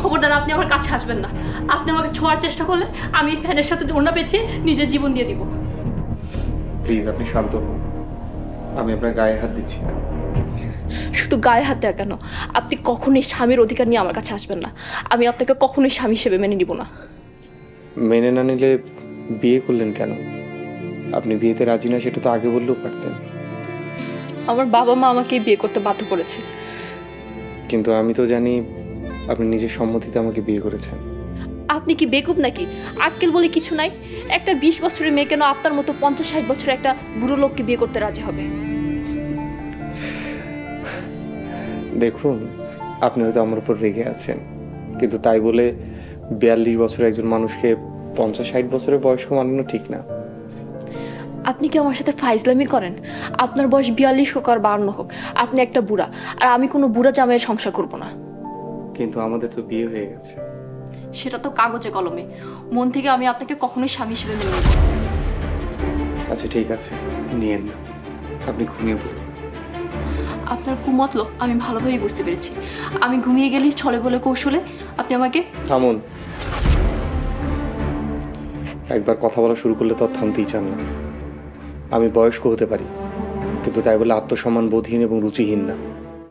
খবরদার আপনি আমার কাছে আসবেন না। আপনি আমাকে ছোঁয়ার চেষ্টা করলে আমি ফ্যানের সাথে ওড়না পেঁচিয়ে নিজের জীবন দিয়ে দিব। প্লিজ আপনি শান্ত হন, আমি আপনার গায়ে হাত দিচ্ছি না। শুধু গায়ে হাত দেওয়া কেন, আপনি কখনোই স্বামীর অধিকার নিয়ে আমার কাছে আসবেন না। আমি আপনাকে কখনোই স্বামী হিসেবে মেনে নিব না। মেনে না নিলে বিয়ে করলেন কেন? আপনি বিয়েতে রাজি না সেটা তো আগে বললেও পারতেন। আমার বাবা মা আমাকে বিয়ে করতে বাধ্য করেছে। কিন্তু আমি তো জানি আপনি নিজের সম্মতিতে আমাকে বিয়ে করেছেন। আপনি কি বেকুব নাকি? আক্কেল বলে কিছু নাই। একটা 20 বছরের মেয়ে কেন আপনার মতো 50-60 বছরের একটা বুড়ো লোককে বিয়ে করতে রাজি হবে? দেখুন, আপনি হয়তো আমার উপর রেগে আছেন, কিন্তু তাই বলে 42 বছরের একজন মানুষকে 50-60 বছরের বয়স্ক মানানো ঠিক না। আপনি কি আমার সাথে ফাইজলামি করেন? আপনার বয়স 42 হোক আর 52 হোক, আপনি একটা বুড়া, আর আমি কোনো বুড়া জামাইয়ের সংসার করব না। কিন্তু আমাদের তো বিয়ে হয়ে গেছে। সেটা তো কাগজে কলমে। মন থেকে আমি আপনাকে কখনোই স্বামী হিসেবে মেনে নেব না। আচ্ছা ঠিক আছে, নিয়েন না, আপনি ঘুমিয়ে পড়ুন। আপনার কুমতলব আমি ভালোভাবেই বুঝতে পেরেছি। আমি ঘুমিয়ে গেলেই ছলে বলে কৌশলে আপনি আমাকে... থামুন। একবার কথা বলা শুরু করলে তো আর থামতেই চান না। আমি বয়স্ক হতে পারি, কিন্তু তাই বলে আত্মসম্মান বোধহীন এবং রুচিহীন না।